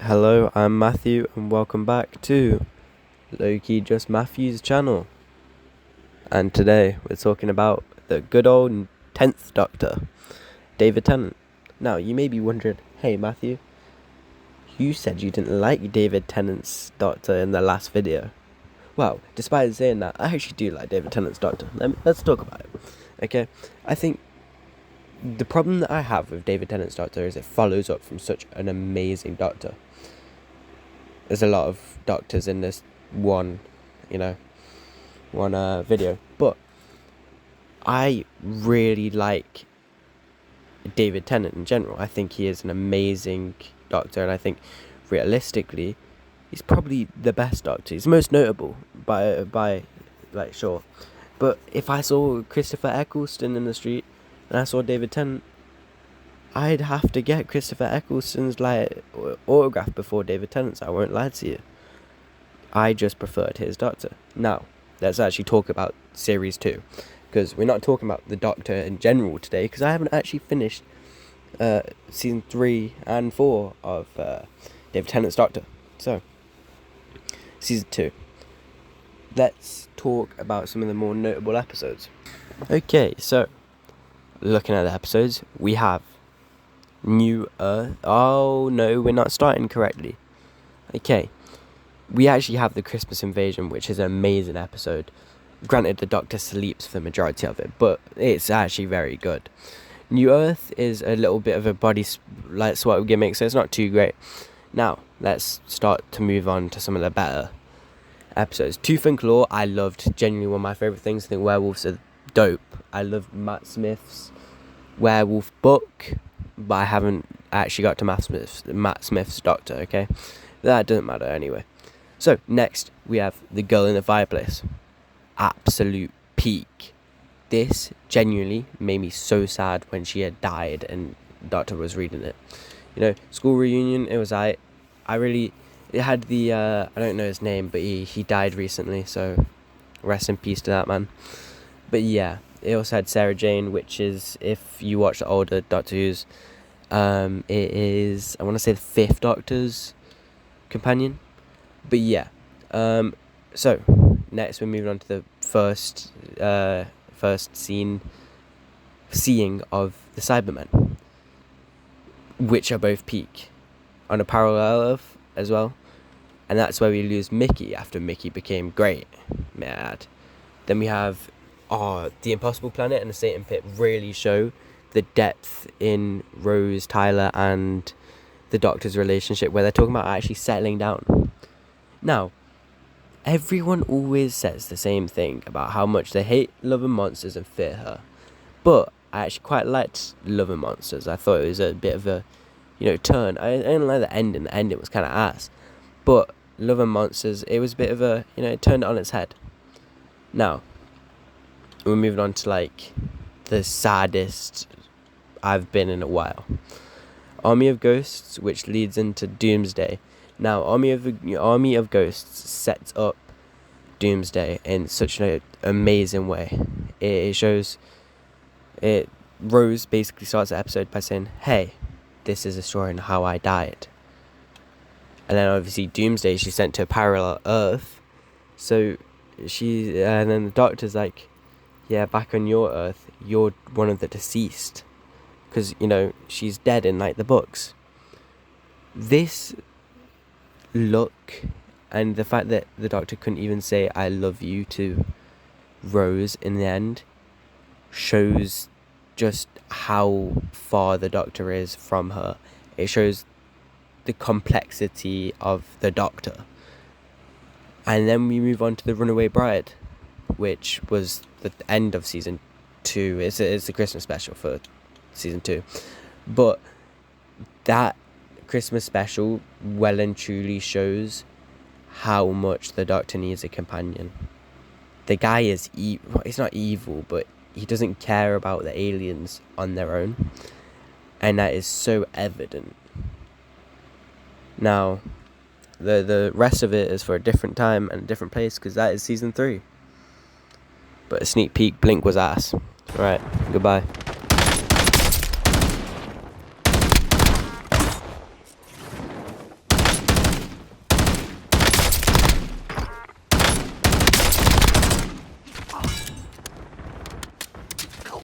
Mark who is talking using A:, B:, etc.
A: Hello, I'm Matthew and welcome back to Low-Key Just Matthew's channel. And today we're talking about the good old 10th Doctor, David Tennant. Now you may be wondering, hey Matthew, you said you didn't like David Tennant's Doctor in the last video. Well, despite saying that, I actually do like David Tennant's Doctor. Let's talk about it. Okay, I think the problem that I have with David Tennant's Doctor is it follows up from such an amazing Doctor. There's a lot of Doctors in this one video, but I really like David Tennant in general. I think he is an amazing Doctor, and I think realistically he's probably the best Doctor. He's most notable by sure. But if I saw Christopher Eccleston in the street and I saw David Tennant, I'd have to get Christopher Eccleston's autograph before David Tennant's. I won't lie to you. I just preferred his Doctor. Now, let's actually talk about Series 2. Because we're not talking about the Doctor in general today, because I haven't actually finished Season 3 and 4 of David Tennant's Doctor. So, Season 2. Let's talk about some of the more notable episodes. Okay, so, looking at the episodes, we have New Earth. Oh no, we're not starting correctly. Okay, we actually have the Christmas Invasion, which is an amazing episode. Granted, the Doctor sleeps for the majority of it, but it's actually very good. New Earth is a little bit of a body swap gimmick, so it's not too great. Now, let's start to move on to some of the better episodes. Tooth and Claw, I loved. Genuinely one of my favourite things. I think werewolves are dope. I love Matt Smith's werewolf book, but I haven't actually got to Matt Smith's Doctor, okay? That doesn't matter anyway. So, next, we have The Girl in the Fireplace. Absolute peak. This genuinely made me so sad when she had died and Doctor was reading it. You know, school reunion, it was it had the, I don't know his name, but he died recently, so rest in peace to that man. But yeah, it also had Sarah Jane, which is, if you watch the older Doctor Who's, it is, I want to say, the 5th Doctor's companion. But yeah, so next we're moving on to the first seeing of the Cybermen, which are both peak on a parallel Earth as well, and that's where we lose Mickey after Mickey became great. Mad. Then we have the Impossible Planet and the Satan Pit really show the depth in Rose, Tyler, and the Doctor's relationship, where they're talking about actually settling down. Now, everyone always says the same thing about how much they hate Love and Monsters and fear her. But I actually quite liked Love and Monsters. I thought it was a bit of a, turn. I didn't like the ending. The ending was kind of ass. But Love and Monsters, it was a bit of a, it turned it on its head. Now, we're moving on to, the saddest I've been in a while. Army of Ghosts, which leads into Doomsday. Now, Army of Ghosts sets up Doomsday in such an amazing way. It shows it. Rose basically starts the episode by saying, "Hey, this is a story on how I died." And then obviously Doomsday, she's sent to a parallel Earth. So and then the Doctor's like, "Yeah, back on your Earth, you're one of the deceased, because she's dead in the books." This look and the fact that the Doctor couldn't even say "I love you" to Rose in the end shows just how far the Doctor is from her. It shows the complexity of the Doctor. And then we move on to the Runaway Bride, which was the end of Season 2. It's the Christmas special for Season 2. But that Christmas special well and truly shows how much the Doctor needs a companion. The guy is he's not evil, but he doesn't care about the aliens on their own, and that is so evident. Now, the rest of it is for a different time and a different place, because that is Season 3. But a sneak peek, Blink was ass. Alright, goodbye.